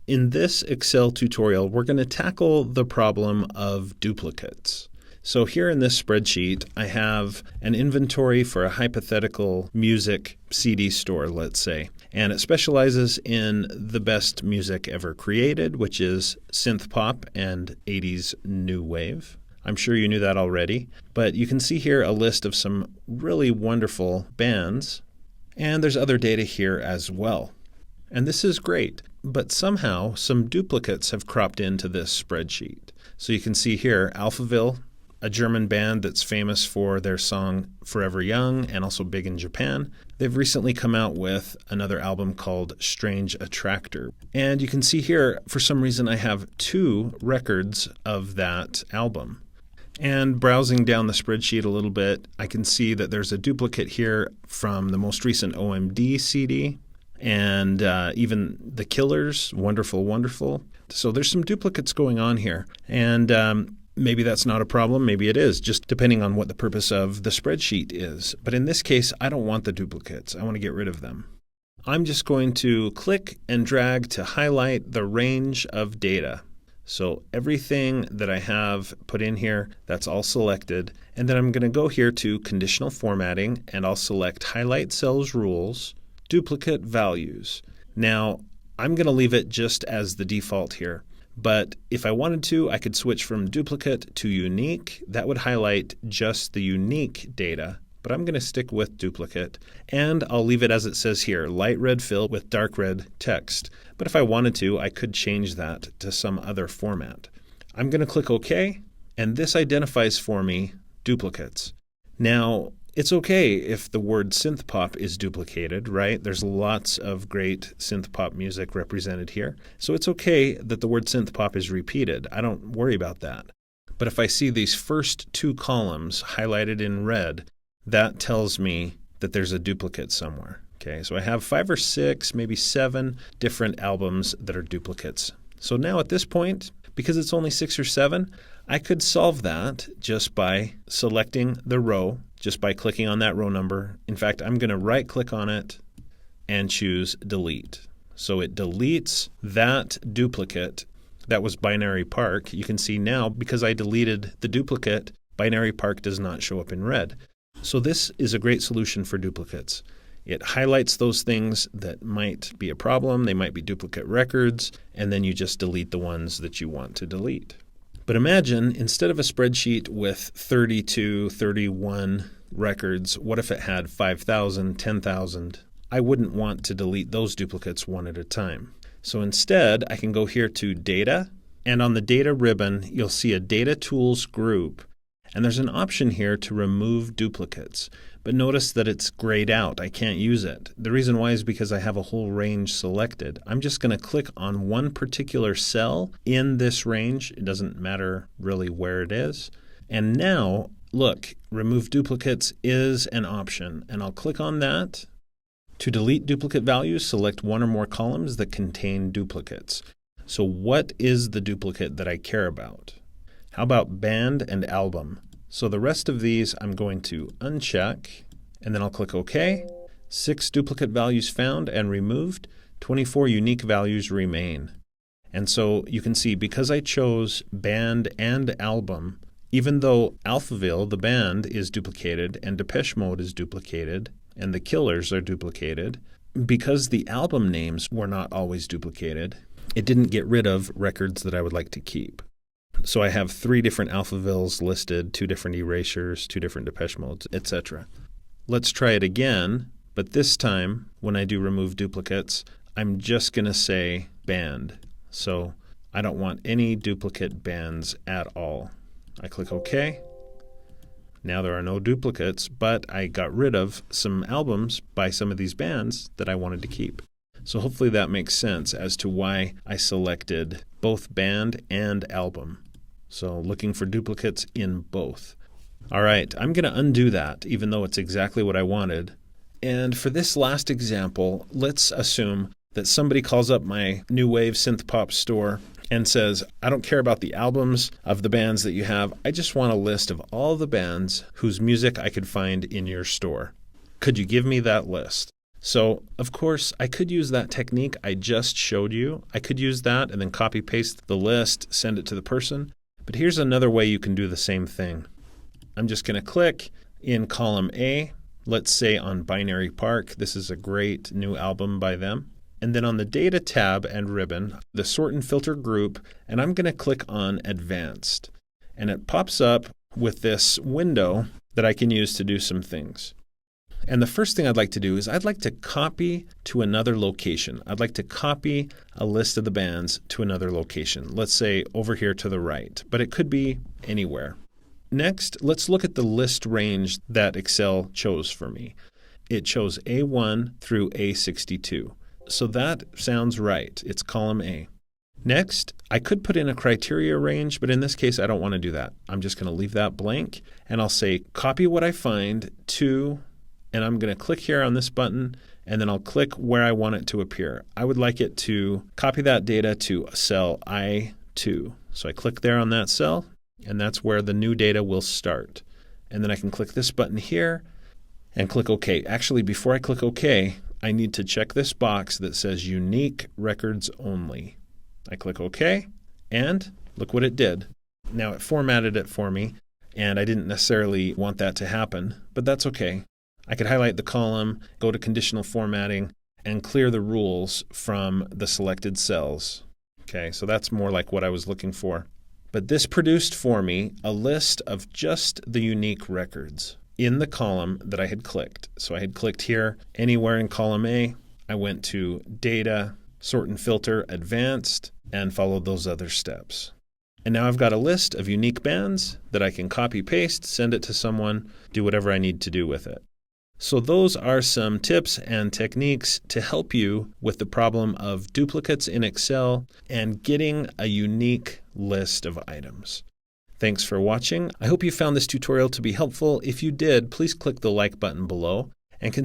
In this Excel tutorial, we're going to tackle the problem of duplicates. So here in this spreadsheet, I have an inventory for a hypothetical music CD store, let's say. And it specializes in the best music ever created, which is synth pop and 80s new wave. I'm sure you knew that already, but you can see here a list of some really wonderful bands, and there's other data here as well. And this is great, but somehow some duplicates have cropped into this spreadsheet. So you can see here Alphaville, a German band that's famous for their song Forever Young and also big in Japan. They've recently come out with another album called Strange Attractor. And you can see here, for some reason, I have 2 records of that album. And browsing down the spreadsheet a little bit, I can see that there's a duplicate here from the most recent OMD CD and even The Killers, Wonderful, Wonderful. So there's some duplicates going on here. And maybe that's not a problem, maybe it is, just depending on what the purpose of the spreadsheet is. But in this case, I don't want the duplicates. I want to get rid of them. I'm just going to click and drag to highlight the range of data. So everything that I have put in here, that's all selected. And then I'm going to go here to Conditional Formatting, and I'll select Highlight Cells Rules, Duplicate Values. Now, I'm going to leave it just as the default here. But if I wanted to, I could switch from duplicate to unique. That would highlight just the unique data. But I'm going to stick with duplicate. And I'll leave it as it says here, light red fill with dark red text. But if I wanted to, I could change that to some other format. I'm going to click OK, and this identifies for me duplicates. Now, it's okay if the word synth pop is duplicated, right? There's lots of great synth pop music represented here. So it's okay that the word synth pop is repeated. I don't worry about that. But if I see these first 2 columns highlighted in red, that tells me that there's a duplicate somewhere. Okay, so I have 5 or 6, maybe 7 different albums that are duplicates. So now at this point, because it's only 6 or 7, I could solve that just by selecting the row, just by clicking on that row number. In fact, I'm going to right-click on it and choose Delete. So it deletes that duplicate. That was Binary Park. You can see now, because I deleted the duplicate, Binary Park does not show up in red. So this is a great solution for duplicates. It highlights those things that might be a problem. They might be duplicate records, and then you just delete the ones that you want to delete. But imagine, instead of a spreadsheet with 32, 31 records, what if it had 5,000, 10,000? I wouldn't want to delete those duplicates one at a time. So instead, I can go here to Data, and on the Data ribbon, you'll see a Data Tools group, and there's an option here to remove duplicates. But notice that it's grayed out. I can't use it. The reason why is because I have a whole range selected. I'm just going to click on one particular cell in this range. It doesn't matter really where it is. And now, look, remove duplicates is an option. And I'll click on that. To delete duplicate values, select 1 or more columns that contain duplicates. So what is the duplicate that I care about? How about band and album? So the rest of these I'm going to uncheck, and then I'll click OK. 6 duplicate values found and removed. 24 unique values remain. And so you can see, because I chose band and album, even though Alphaville, the band, is duplicated, and Depeche Mode is duplicated, and The Killers are duplicated, because the album names were not always duplicated, it didn't get rid of records that I would like to keep. So I have 3 different Alphavilles listed, 2 different erasures, 2 different Depeche Modes, etc. Let's try it again, but this time, when I do remove duplicates, I'm just going to say band. So I don't want any duplicate bands at all. I click OK. Now there are no duplicates, but I got rid of some albums by some of these bands that I wanted to keep. So hopefully that makes sense as to why I selected both band and album. So looking for duplicates in both. All right, I'm going to undo that, even though it's exactly what I wanted. And for this last example, let's assume that somebody calls up my new wave synth pop store and says, I don't care about the albums of the bands that you have. I just want a list of all the bands whose music I could find in your store. Could you give me that list? So, of course, I could use that technique I just showed you. I could use that and then copy paste the list, send it to the person. But here's another way you can do the same thing. I'm just going to click in column A, let's say on Binary Park. This is a great new album by them. And then on the Data tab and ribbon, the Sort and Filter group, and I'm going to click on Advanced. And it pops up with this window that I can use to do some things. And the first thing I'd like to do is I'd like to copy to another location. I'd like to copy a list of the bands to another location. Let's say over here to the right, but it could be anywhere. Next, let's look at the list range that Excel chose for me. It chose A1 through A62. So that sounds right. It's column A. Next, I could put in a criteria range, but in this case, I don't want to do that. I'm just going to leave that blank, and I'll say copy what I find to, and I'm going to click here on this button, and then I'll click where I want it to appear. I would like it to copy that data to cell I2. So I click there on that cell, and that's where the new data will start. And then I can click this button here and click OK. Actually, before I click OK, I need to check this box that says Unique Records Only. I click OK, and look what it did. Now it formatted it for me, and I didn't necessarily want that to happen, but that's okay. I could highlight the column, go to conditional formatting, and clear the rules from the selected cells. Okay, so that's more like what I was looking for. But this produced for me a list of just the unique records in the column that I had clicked. So I had clicked here anywhere in column A. I went to Data, Sort and Filter, Advanced, and followed those other steps. And now I've got a list of unique bands that I can copy paste, send it to someone, do whatever I need to do with it. So those are some tips and techniques to help you with the problem of duplicates in Excel and getting a unique list of items. Thanks for watching. I hope you found this tutorial to be helpful. If you did, please click the like button below and consider